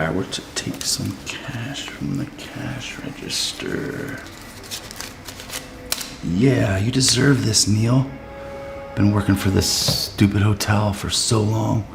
I were to take some cash from the cash register. Yeah, you deserve this, Neil. Been working for this stupid hotel for so long.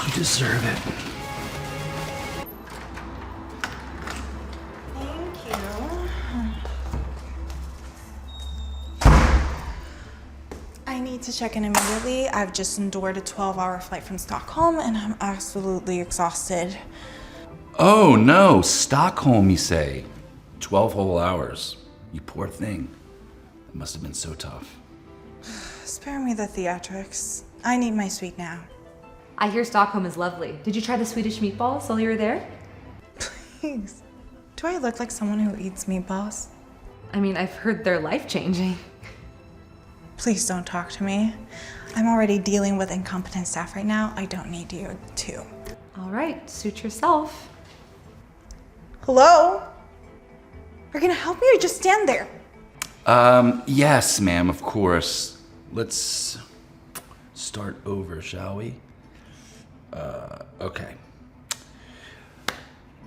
You deserve it. Thank you. I need to check in immediately. I've just endured a 12-hour flight from Stockholm and I'm absolutely exhausted. Oh no, Stockholm, you say? 12 whole hours. You poor thing. It must have been so tough. Spare me the theatrics. I need my suite now. I hear Stockholm is lovely. Did you try the Swedish meatballs while you were there? Please. Do I look like someone who eats meatballs? I mean, I've heard they're life-changing. Please don't talk to me. I'm already dealing with incompetent staff right now. I don't need you to. All right, suit yourself. Hello? Are you gonna help me or just stand there? Yes, ma'am, of course. Let's start over, shall we? Okay.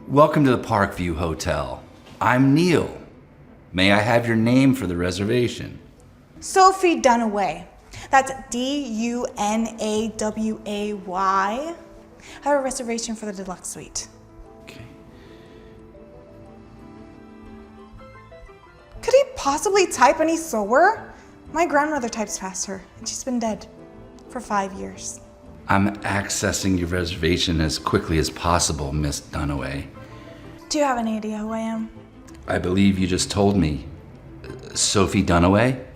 Welcome to the Parkview Hotel. I'm Neil. May I have your name for the reservation? Sophie Dunaway. That's D-U-N-A-W-A-Y. I have a reservation for the deluxe suite. Okay. Could he possibly type any slower? My grandmother types faster, and she's been dead for 5 years. I'm accessing your reservation as quickly as possible, Miss Dunaway. Do you have any idea who I am? I believe you just told me. Sophie Dunaway?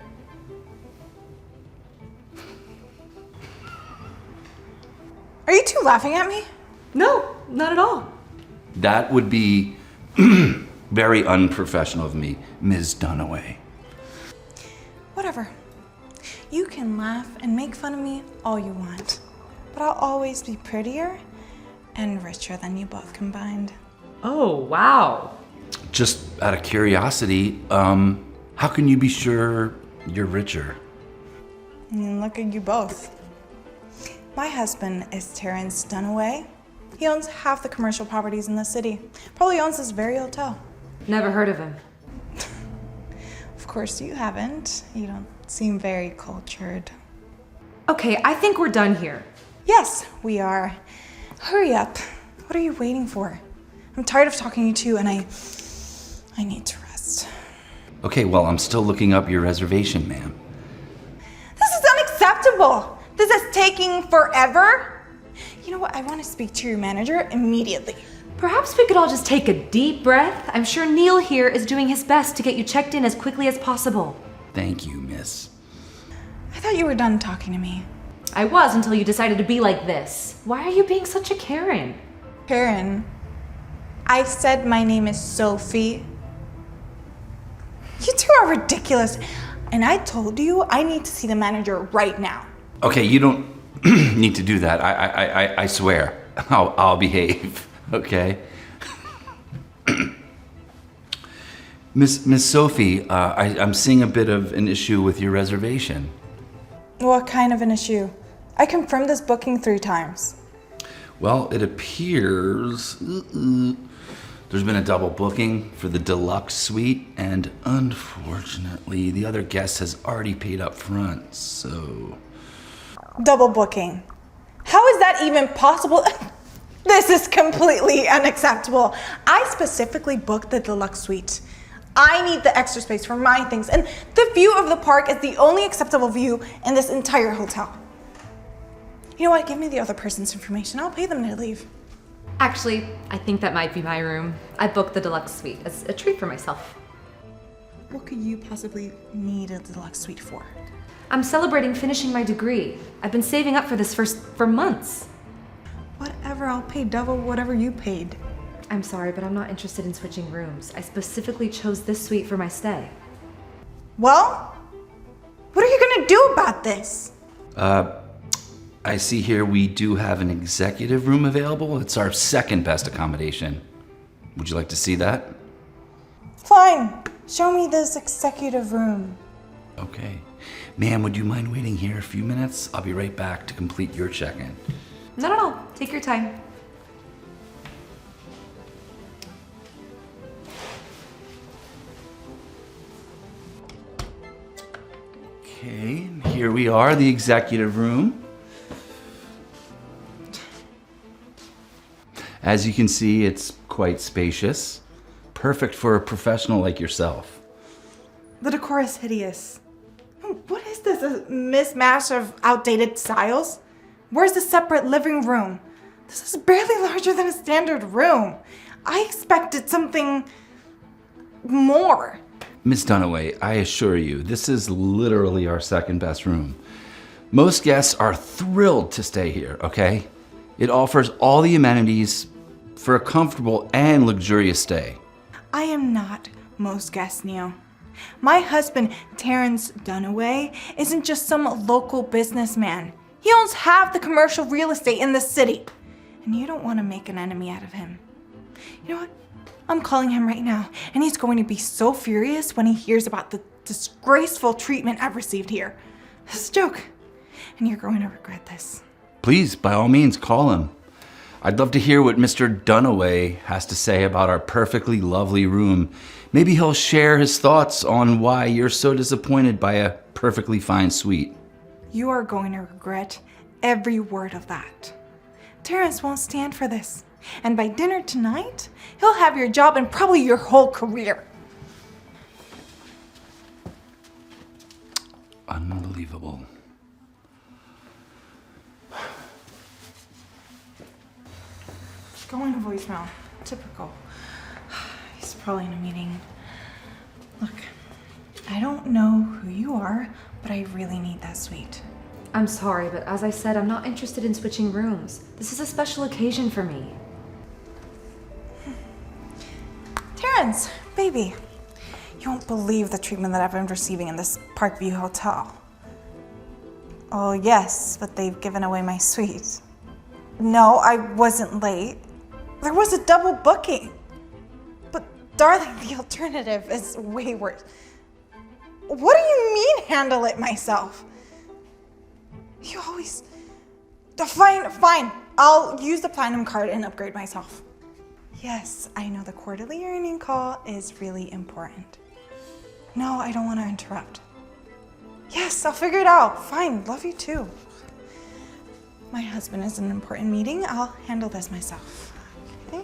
Are you two laughing at me? No, not at all. That would be very unprofessional of me, Ms. Dunaway. Whatever. You can laugh and make fun of me all you want, but I'll always be prettier and richer than you both combined. Oh, wow. Just out of curiosity, how can you be sure you're richer? I mean, look at you both. My husband is Terrence Dunaway. He owns half the commercial properties in the city. Probably owns this very hotel. Never heard of him. Of course you haven't. You don't seem very cultured. Okay, I think we're done here. Yes, we are. Hurry up. What are you waiting for? I'm tired of talking to you two and I need to rest. Okay, well, I'm still looking up your reservation, ma'am. This is unacceptable. This is taking forever. You know what? I want to speak to your manager immediately. Perhaps we could all just take a deep breath. I'm sure Neil here is doing his best to get you checked in as quickly as possible. Thank you, miss. I thought you were done talking to me. I was until you decided to be like this. Why are you being such a Karen? Karen, I said my name is Sophie. You two are ridiculous. And I told you I need to see the manager right now. Okay, you don't need to do that. I swear. I'll behave, okay? Miss Sophie, I'm seeing a bit of an issue with your reservation. What kind of an issue? I confirmed this booking 3 times. Well, it appears there's been a double booking for the deluxe suite, and unfortunately, the other guest has already paid up front, so... Double booking. How is that even possible? This is completely unacceptable. I specifically booked the deluxe suite. I need the extra space for my things, and the view of the park is the only acceptable view in this entire hotel. You know what? Give me the other person's information. I'll pay them to leave. Actually, I think that might be my room. I booked the deluxe suite as a treat for myself. What could you possibly need a deluxe suite for? I'm celebrating finishing my degree. I've been saving up for this for months. Whatever, I'll pay double whatever you paid. I'm sorry, but I'm not interested in switching rooms. I specifically chose this suite for my stay. Well, what are you gonna do about this? I see here we do have an executive room available. It's our second best accommodation. Would you like to see that? Fine, show me this executive room. Okay. Ma'am, would you mind waiting here a few minutes? I'll be right back to complete your check-in. No. Take your time. Okay, here we are, the executive room. As you can see, it's quite spacious. Perfect for a professional like yourself. The decor is hideous. What is this? A mismatch of outdated styles? Where's the separate living room? This is barely larger than a standard room. I expected something more. Miss Dunaway, I assure you, this is literally our second best room. Most guests are thrilled to stay here, okay? It offers all the amenities for a comfortable and luxurious stay. I am not most guests, Neil. My husband, Terrence Dunaway, isn't just some local businessman. He owns half the commercial real estate in the city. And you don't want to make an enemy out of him. You know what? I'm calling him right now, and he's going to be so furious when he hears about the disgraceful treatment I've received here. This is a joke, and you're going to regret this. Please, by all means, call him. I'd love to hear what Mr. Dunaway has to say about our perfectly lovely room. Maybe he'll share his thoughts on why you're so disappointed by a perfectly fine suite. You are going to regret every word of that. Terrence won't stand for this. And by dinner tonight, he'll have your job and probably your whole career. Unbelievable. Going to voicemail. Typical. He's probably in a meeting. Look, I don't know who you are, but I really need that suite. I'm sorry, but as I said, I'm not interested in switching rooms. This is a special occasion for me. Terrence, baby, you won't believe the treatment that I've been receiving in this Parkview hotel. Oh yes, but they've given away my suite. No, I wasn't late. There was a double booking. But darling, the alternative is way worse. What do you mean handle it myself? You always... Fine. I'll use the platinum card and upgrade myself. Yes, I know the quarterly earning call is really important. No, I don't want to interrupt. Yes, I'll figure it out. Fine, love you too. My husband is in an important meeting. I'll handle this myself. Okay?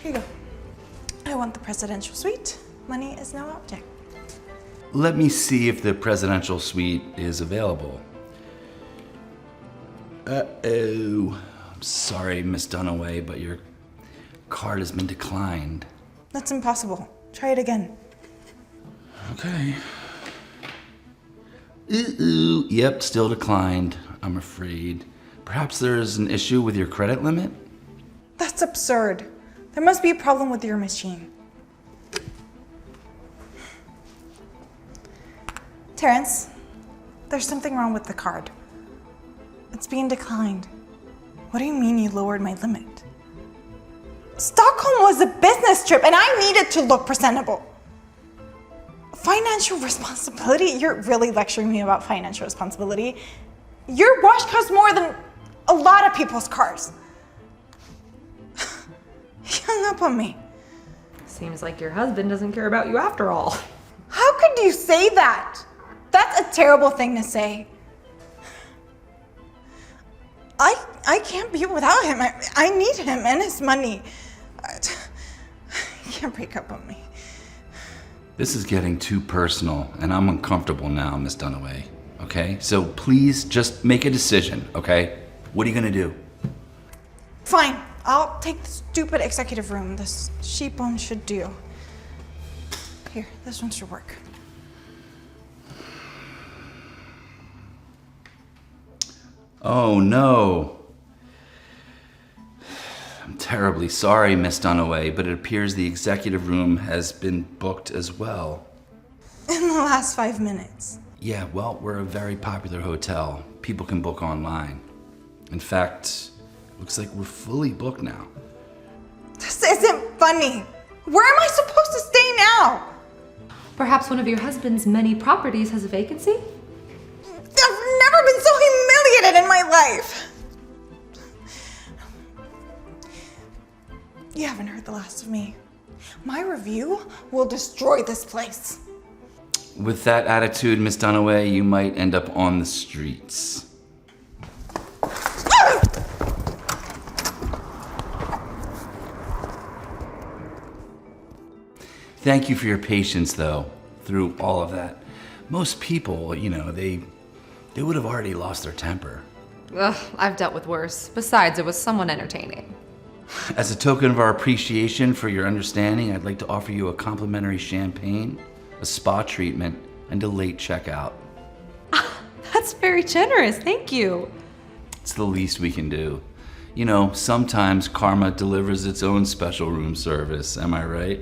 Here you go. I want the presidential suite. Money is no object. Let me see if the presidential suite is available. Uh-oh. I'm sorry, Miss Dunaway, but your card has been declined. That's impossible. Try it again. Okay. Ooh, yep, still declined, I'm afraid. Perhaps there's an issue with your credit limit? That's absurd. There must be a problem with your machine. Terrence, there's something wrong with the card. It's being declined. What do you mean you lowered my limit? Stockholm was a business trip and I needed to look presentable. Financial responsibility? You're really lecturing me about financial responsibility. Your watch costs more than a lot of people's cars. He hung up on me. Seems like your husband doesn't care about you after all. How could you say that? That's a terrible thing to say. I can't be without him. I need him and his money. He can't break up on me. This is getting too personal, and I'm uncomfortable now, Miss Dunaway. Okay? So please just make a decision, okay? What are you gonna do? Fine. I'll take the stupid executive room. This sheep one should do. Here, this one should work. Oh no. I'm terribly sorry, Miss Dunaway, but it appears the executive room has been booked as well. In the last 5 minutes. Yeah, well, we're a very popular hotel. People can book online. In fact, looks like we're fully booked now. This isn't funny. Where am I supposed to stay now? Perhaps one of your husband's many properties has a vacancy? I've never been so humiliated in my life. You haven't heard the last of me. My review will destroy this place. With that attitude, Miss Dunaway, you might end up on the streets. Thank you for your patience, though, through all of that. Most people, they would have already lost their temper. Ugh, I've dealt with worse. Besides, it was somewhat entertaining. As a token of our appreciation for your understanding, I'd like to offer you a complimentary champagne, a spa treatment, and a late checkout. That's very generous, thank you. It's the least we can do. Sometimes karma delivers its own special room service, am I right?